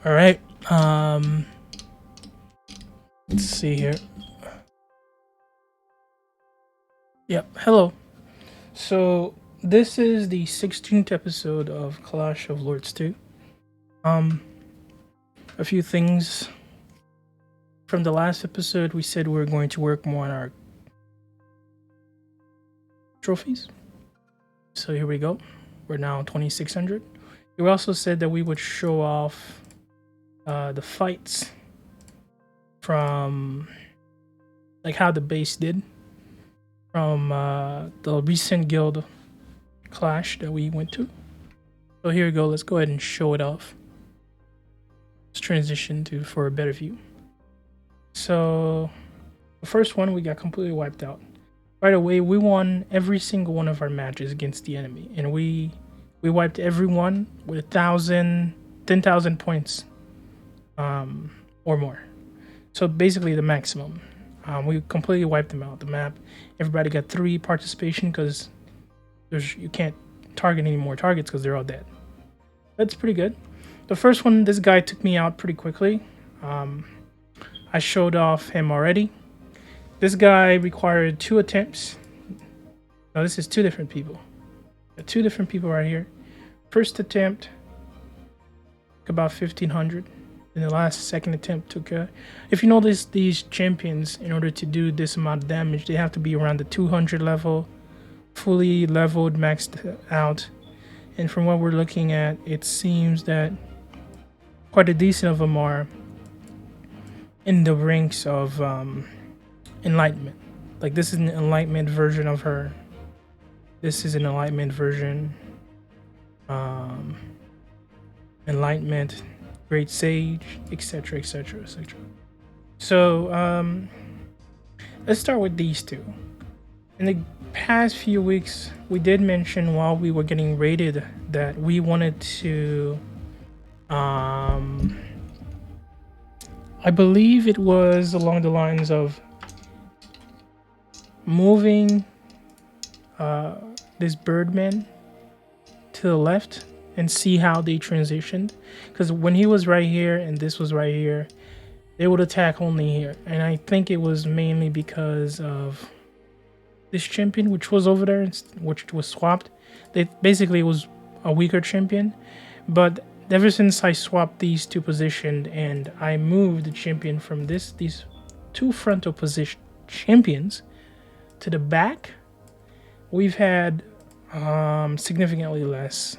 All right. Let's see here. Yep. Hello. So this is the 16th episode of Clash of Lords 2. A few things from the last episode. We said we are going to work more on our trophies. So here we go. We're now 2600. We also said that we would show off the fights from like how the base did from the recent guild clash that we went to. So here we go. Let's go ahead and show it off. Let's transition to for a better view. So the first one we got completely wiped out. Right away, we won every single one of our matches against the enemy, and we wiped everyone with 1,000, 10,000 points, or more. So basically the maximum. We completely wiped them out the map. Everybody got 3 participation because you can't target any more targets because they're all dead. That's pretty good. The first one, this guy took me out pretty quickly. I showed off him already. This guy required 2 attempts. No, this is 2 different people. 2 different people right here. First attempt, about 1,500. And the last second attempt took, if you notice these champions, in order to do this amount of damage, they have to be around the 200 level, fully leveled, maxed out. And from what we're looking at, it seems that quite a decent of them are in the ranks of enlightenment. Like this is an enlightenment version of her. This is an enlightenment version. Enlightenment, great sage, etc, etc, etc. So let's start with these 2. In the past few weeks, we did mention while we were getting rated that we wanted to I believe it was along the lines of moving this birdman to the left and see how they transitioned, because when he was right here and this was right here, they would attack only here. And I think it was mainly because of this champion which was over there, which was swapped. They basically was a weaker champion, but ever since I swapped these 2 positions and I moved the champion from these 2 frontal position champions to the back, we've had significantly less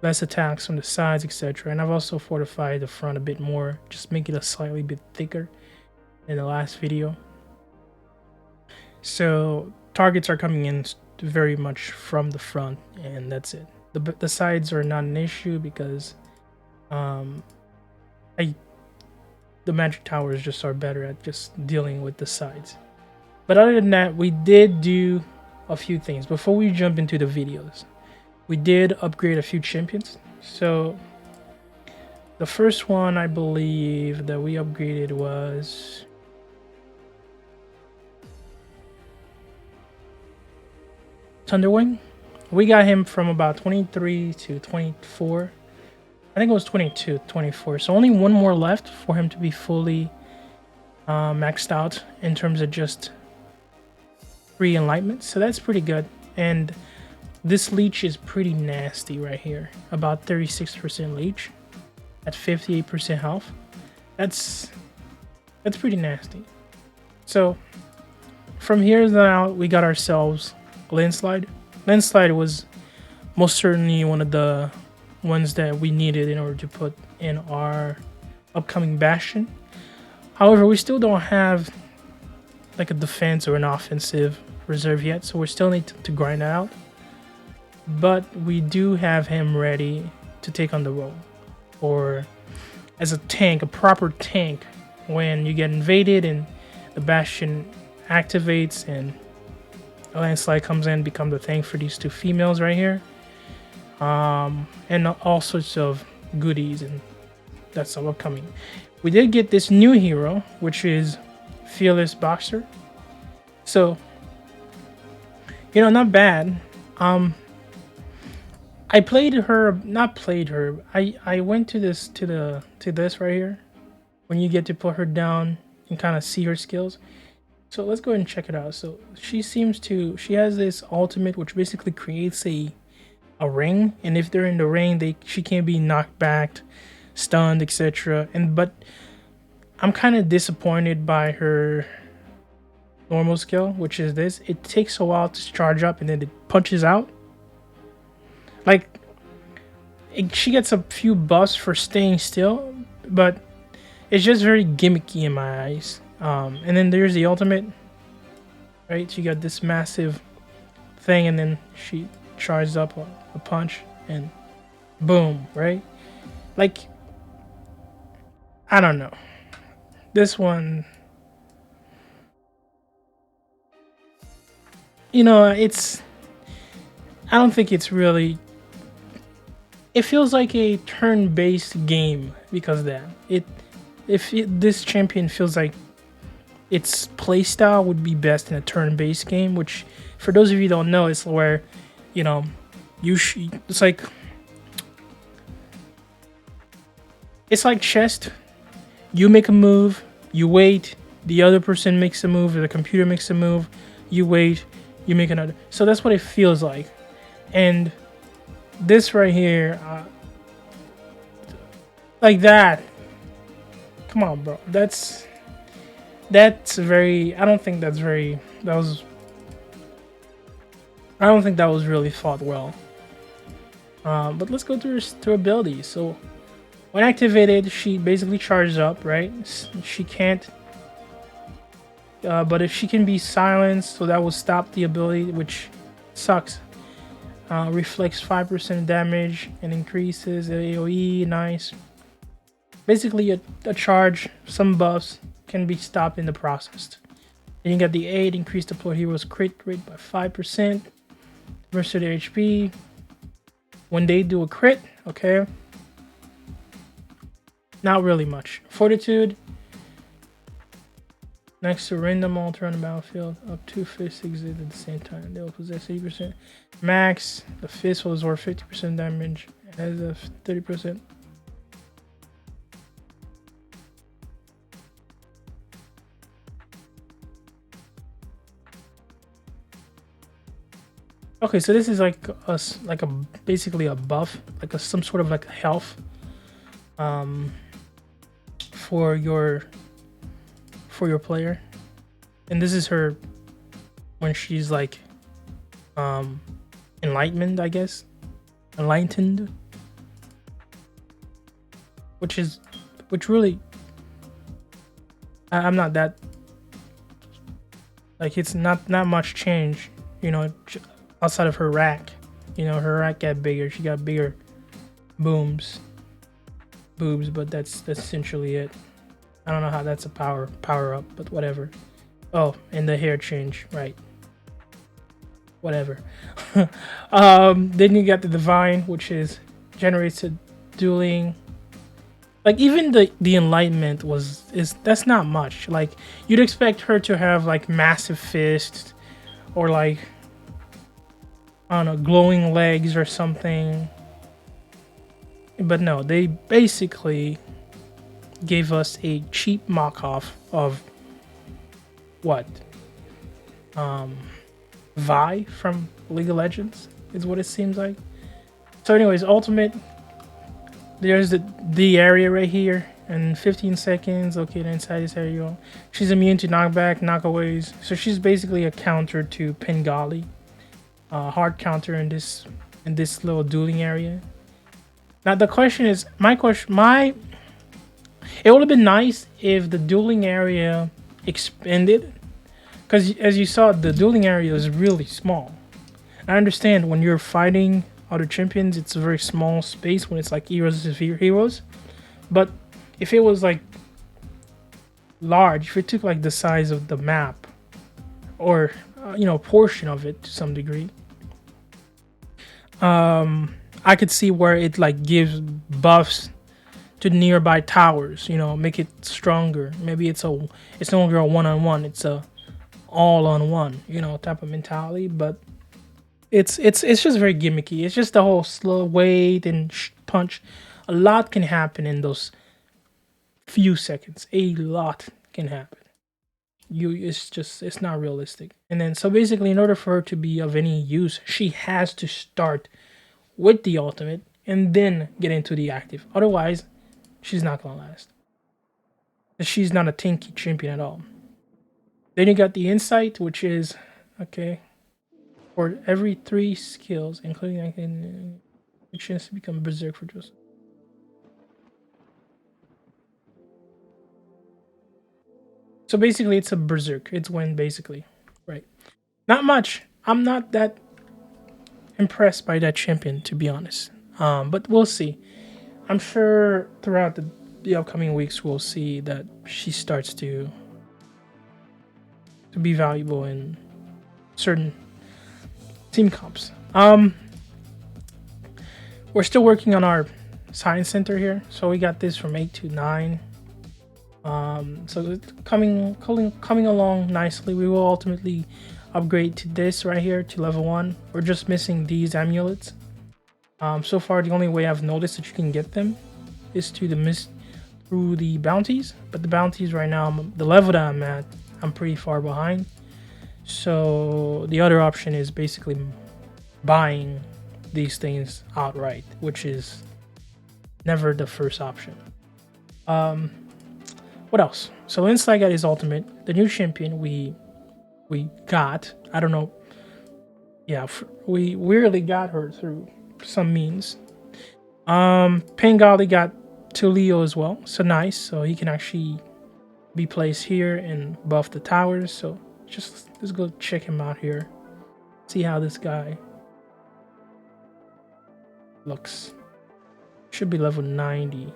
attacks from the sides, etc. And I've also fortified the front a bit more, just make it a slightly bit thicker in the last video. So targets are coming in very much from the front, and that's it. The sides are not an issue because the magic towers just are better at just dealing with the sides. But other than that, we did do a few things before we jump into the videos. We did upgrade a few champions. So the first one I believe that we upgraded was Thunderwing. We got him from about 23 to 24. I think it was 22, 24. So only one more left for him to be fully maxed out in terms of just 3 enlightenment. So that's pretty good. And this leech is pretty nasty right here. About 36% leech at 58% health. That's pretty nasty. So from here on out, we got ourselves Landslide. Landslide was most certainly one of the ones that we needed in order to put in our upcoming Bastion. However, we still don't have like a defense or an offensive reserve yet, so we still need to grind that out. But we do have him ready to take on the role, or as a tank, a proper tank, when you get invaded and the Bastion activates and a Landslide comes in, become the tank for these 2 females right here, and all sorts of goodies, and that's all upcoming. We did get this new hero, which is Fearless Boxer. So, not bad. I played her, not played her. I went to this right here when you get to put her down and kind of see her skills. So let's go ahead and check it out. So she has this ultimate which basically creates a ring, and if they're in the ring, she can't be knocked back, stunned, etc. And but I'm kind of disappointed by her normal skill, which is this. It takes a while to charge up and then it punches out. Like she gets a few buffs for staying still, but it's just very gimmicky in my eyes. And then there's the ultimate, right? She got this massive thing, and then she charges up a punch, and boom, right? Like, I don't know. This one, it's. I don't think it's really. It feels like a turn-based game because of that. This champion feels like its playstyle would be best in a turn-based game, which, for those of you who don't know, is where, it's like chess. You make a move, you wait, the other person makes a move, or the computer makes a move, you wait, you make another. So that's what it feels like. And this right here, like that. Come on, bro. That's very. I don't think that was really thought well. But let's go through her abilities. So when activated, she basically charges up, right? She can't. But if she can be silenced, so that will stop the ability, which sucks. Reflects 5% damage and increases the AoE. Nice. Basically, a charge, some buffs can be stopped in the process. Then you got the 8, increase deployed heroes crit rate by 5%. Versus their HP. When they do a crit, okay. Not really much. Fortitude. Next to random altar on the battlefield, up to fists exit at the same time. They will possess 80%. Max, the fist will absorb 50% damage. It has a 30%. Okay, so this is like basically a buff, like some sort of like health, for your player, and this is her when she's like enlightened, I guess, enlightened, which really I'm not that, like, it's not much change, outside of her rack. Her rack got bigger. She got bigger boobs, but that's essentially it. I don't know how that's a power up, but whatever. Oh, and the hair change, right? Whatever. Then you got the divine, which generates a dueling. Like, even the enlightenment that's not much. Like, you'd expect her to have like massive fists, or like, I don't know, glowing legs or something. But no, they basically gave us a cheap mock-off of what? Vi from League of Legends is what it seems like. So anyways, ultimate. There's the area right here, and 15 seconds. Okay, then inside this area you go. She's immune to knockback, knockaways. So she's basically a counter to Pengali. Hard counter in this little dueling area. Now the question is, it would have been nice if the dueling area expanded, because as you saw, the dueling area is really small. I understand when you're fighting other champions, it's a very small space when it's like heroes versus heroes, but if it was like large, if it took like the size of the map, or portion of it to some degree, I could see where it like gives buffs to nearby towers, make it stronger. Maybe it's no longer a one-on-one, it's a all-on-one, type of mentality. But It's just very gimmicky. It's just the whole slow wait and punch. A lot can happen in those few seconds. A lot can happen. It's not realistic. And then so basically, in order for her to be of any use, she has to start with the ultimate and then get into the active. Otherwise, she's not gonna last. She's not a tanky champion at all. Then you got the insight, which is okay. For every 3 skills, including I can a chance to become berserk for Joseph. So basically, it's a berserk. It's when basically, right? Not much. I'm not that impressed by that champion, to be honest. But we'll see. I'm sure throughout the upcoming weeks, we'll see that she starts to be valuable in certain team comps. We're still working on our science center here, so we got this from 8 to 9. So it's coming along nicely. We will ultimately upgrade to this right here to level 1. We're just missing these amulets. So far, the only way I've noticed that you can get them is through the bounties. But the bounties right now, the level that I'm at, I'm pretty far behind. So the other option is basically buying these things outright, which is never the first option. What else? So Linsley got his ultimate. The new champion we got. I don't know. Yeah, we weirdly got her through some means. Pengali got Tulio as well. So nice. So he can actually be placed here and buff the towers. So let's go check him out here. See how this guy looks. Should be level 90.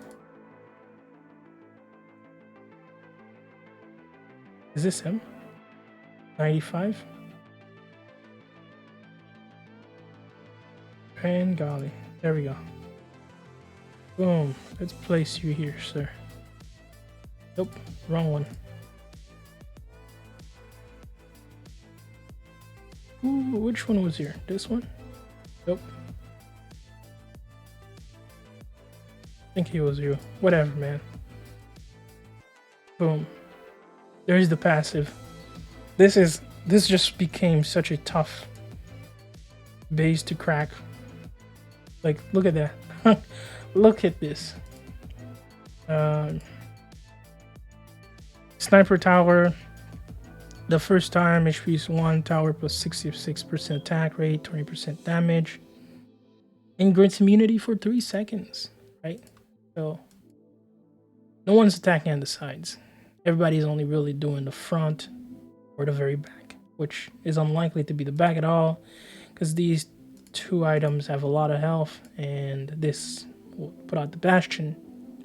Is this him? 95? Pengali. There we go. Boom. Let's place you here, sir. Nope. Wrong one. Ooh, which one was here? This one? Nope. I think he was you. Whatever, man. Boom. There's the passive. This just became such a tough base to crack. Like, look at that. Look at this. Sniper tower. The first time HP is 1 tower plus 66% attack rate, 20% damage. And grants immunity for 3 seconds. Right? So no one's attacking on the sides. Everybody's only really doing the front or the very back, which is unlikely to be the back at all, because these 2 items have a lot of health, and this will put out the bastion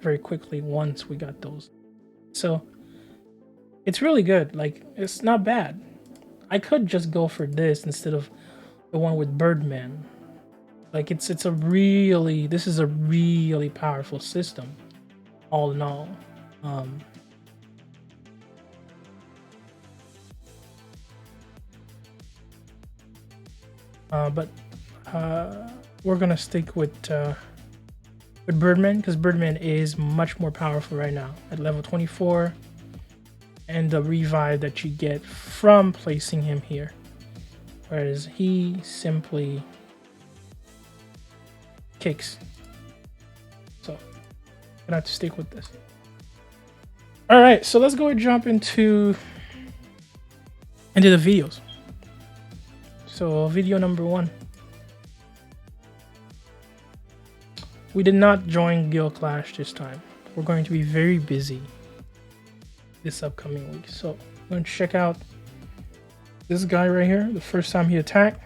very quickly once we got those. So it's really good. Like, it's not bad. I could just go for this instead of the one with Birdman. Like, this is a really powerful system, all in all. But we're gonna stick with Birdman, because Birdman is much more powerful right now at level 24, and the revive that you get from placing him here, whereas he simply kicks. So I'm gonna have to stick with this. All right, so let's go and jump into the videos. So video number 1. We did not join Guild Clash this time. We're going to be very busy this upcoming week. So I'm going to check out this guy right here. The first time he attacked,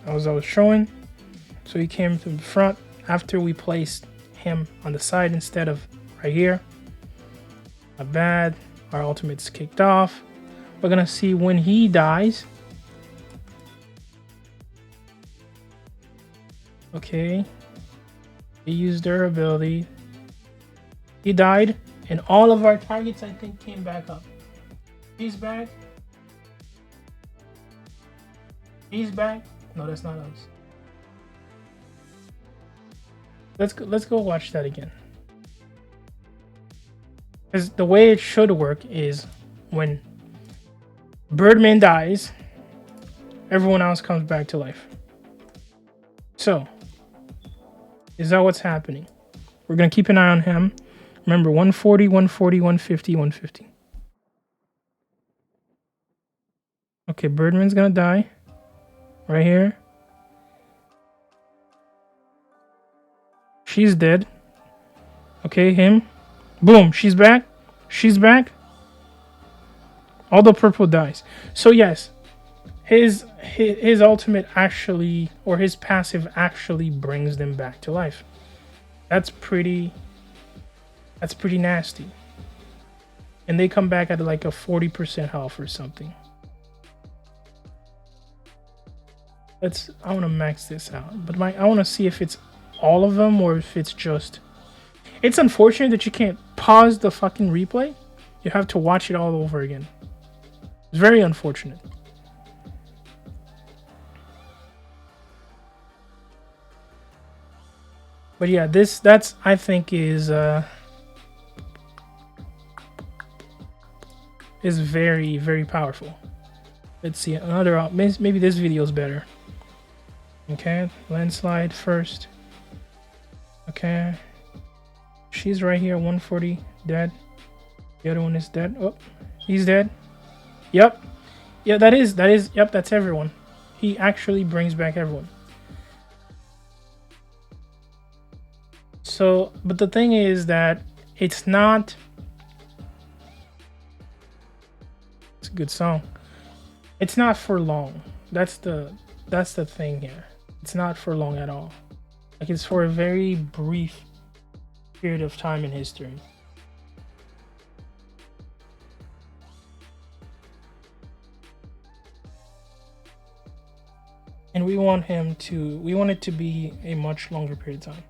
as I was showing. So he came to the front after we placed him on the side instead of right here. Not bad. Our ultimate's kicked off. We're going to see when he dies. Okay, he used their ability. He died, and all of our targets, I think, came back up. He's back. He's back. No, that's not us. Let's go watch that again. Because the way it should work is when Birdman dies, everyone else comes back to life. So, is that what's happening? We're going to keep an eye on him. Remember, 140, 140, 150, 150. Okay, Birdman's going to die. Right here. She's dead. Okay, him. Boom, she's back. She's back. All the purple dies. So yes, his ultimate actually, or his passive actually brings them back to life. That's pretty nasty. And they come back at like a 40% health or something. I want to max this out. But I want to see if it's all of them or if it's just... It's unfortunate that you can't pause the fucking replay. You have to watch it all over again. It's very unfortunate. But yeah, that's I think is very, very powerful. Let's see another. Maybe this video is better. Okay, landslide first. Okay. She's right here, 140, dead. The other one is dead. Oh, he's dead. Yep. Yeah, that is, yep, that's everyone. He actually brings back everyone. So, but the thing is that it's not... It's a good song. It's not for long. That's the thing here. It's not for long at all. Like, it's for a very brief period of time in history. And we want it to be a much longer period of time.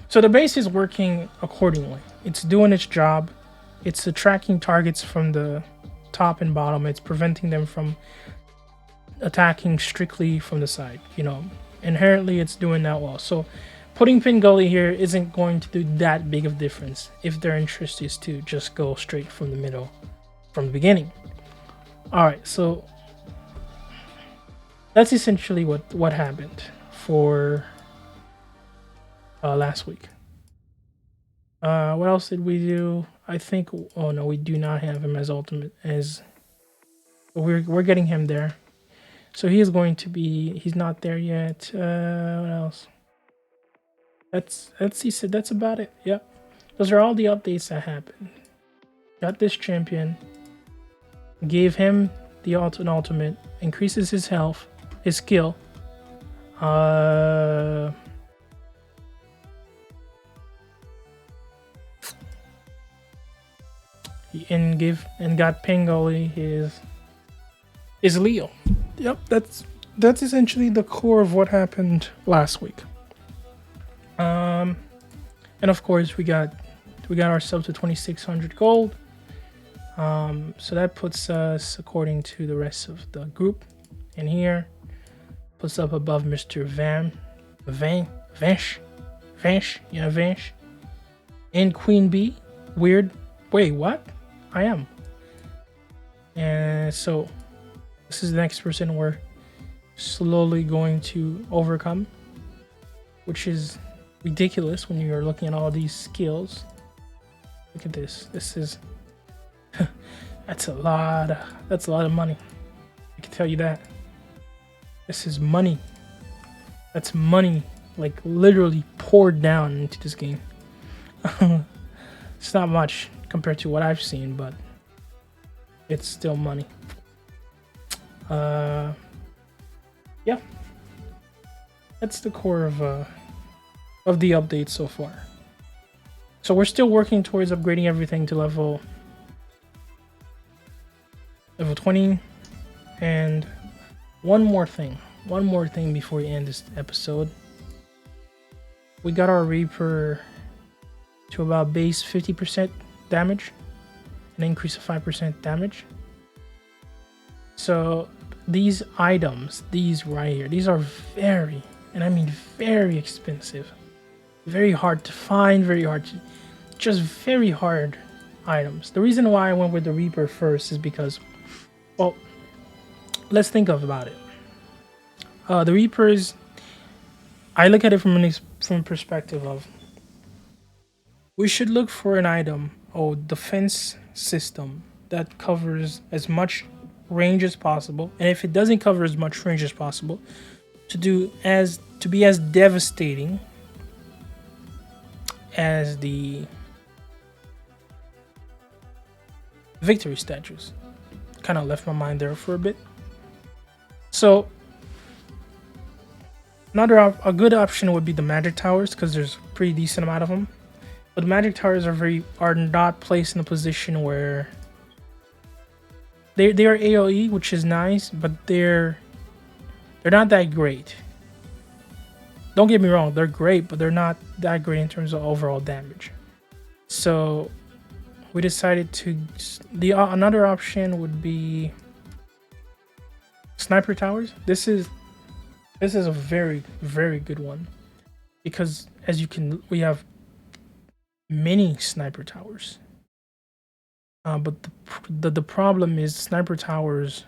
So the base is working accordingly. It's doing its job. It's attracting targets from the top and bottom. It's preventing them from attacking strictly from the side. You know, inherently it's doing that well. So putting Pin Gully here isn't going to do that big of a difference if their interest is to just go straight from the middle from the beginning. Alright, so that's essentially what happened for last week. What else did we do? I think, oh no, we do not have him as ultimate, as we're getting him there. So he is going to be, he's not there yet. What else? He said that's about it. Yep. Those are all the updates that happened. Got this champion, gave him the ultimate, increases his health, his skill. And got Pin Gully his Leo. Yep, that's essentially the core of what happened last week. And of course we got ourselves to 2,600 gold. So that puts us, according to the rest of the group in here, puts up above Mr. Vansh, and Queen Bee. Weird. Wait, what? I am. And so this is the next person we're slowly going to overcome, which is ridiculous when you're looking at all these skills. Look at this. This is that's a lot of money. I can tell you that. This is money. That's money, like literally poured down into this game. It's not much compared to what I've seen, but it's still money. Yeah, that's the core of the update so far. So we're still working towards upgrading everything to level 20. And one more thing before we end this episode. We got our Reaper to about base 50% damage, an increase of 5% damage. So these items, these right here, these are very, and I mean very expensive, very hard to find, very hard to, just very hard items. The reason why I went with the Reaper first is because, well, let's think about it. The Reapers, I look at it from from a perspective of, we should look for an item or defense system that covers as much range as possible, and if it doesn't cover as much range as possible, to be as devastating as the victory statues. Kind of left my mind there for a bit. So a good option would be the magic towers, because there's a pretty decent amount of them. But the magic towers are not placed in a position where they are AoE, which is nice, but they're not that great. Don't get me wrong, they're great, but they're not that great in terms of overall damage. So we decided to another option would be sniper towers. This is a very, very good one, because we have many sniper towers. But the problem is sniper towers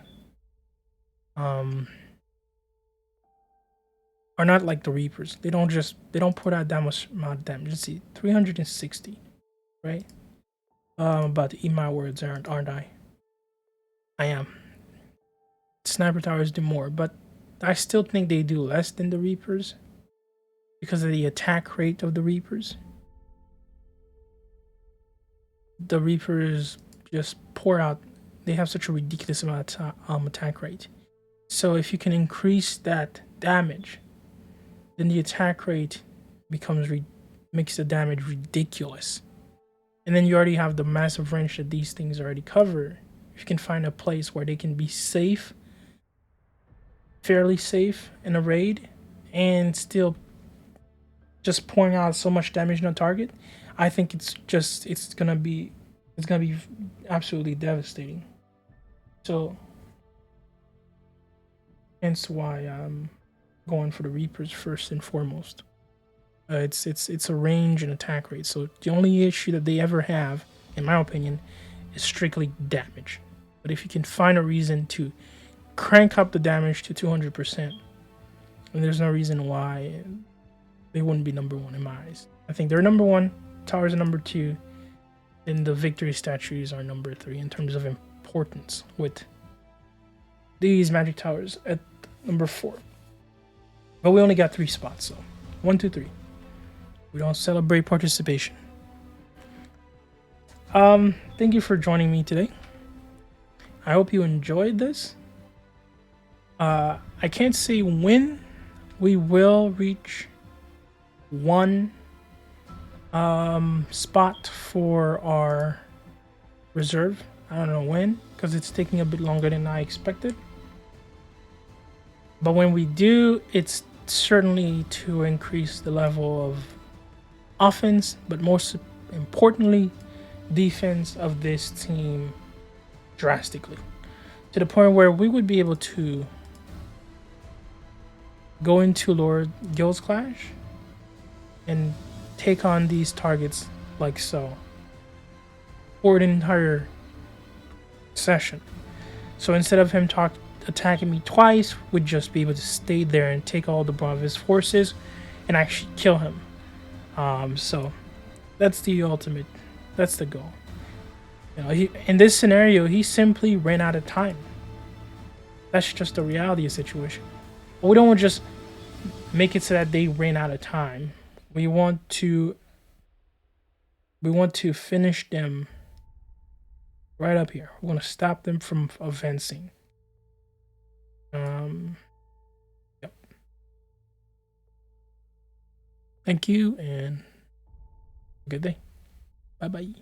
are not like the Reapers. They don't put out that much amount of damage. Let's see, 360, right? I'm about to eat my words, aren't I? I am. Sniper towers do more, but I still think they do less than the Reapers because of the attack rate of the Reapers. The Reapers just pour out. They have such a ridiculous amount of attack rate. So if you can increase that damage, then the attack rate makes the damage ridiculous. And then you already have the massive range that these things already cover. If you can find a place where they can be safe, fairly safe in a raid, and still just pouring out so much damage on a target, I think it's gonna be absolutely devastating. So hence why I'm going for the Reapers first and foremost. It's a range and attack rate. So the only issue that they ever have, in my opinion, is strictly damage. But if you can find a reason to crank up the damage to 200%, and there's no reason why they wouldn't be number one in my eyes. I think they're number one, towers are number two, and the victory statues are number three in terms of importance, with these magic towers at number 4. But we only got 3 spots, so 1, 2, 3. We don't celebrate participation. Thank you for joining me today. I hope you enjoyed this. I can't say when we will reach 1 spot for our reserve. I don't know when, because it's taking a bit longer than I expected. But when we do, it's certainly to increase the level of offense, but most importantly, defense of this team drastically, to the point where we would be able to go into Lord Guild's Clash and take on these targets like so for an entire session. So instead of him attacking me twice, we'd just be able to stay there and take all the brunt of his forces and actually kill him. So that's the ultimate, that's the goal. You know, in this scenario, he simply ran out of time. That's just the reality of the situation. But we don't want to just make it so that they ran out of time. We want to finish them right up here. We want to stop them from advancing. Yep. Thank you and good day. Bye bye.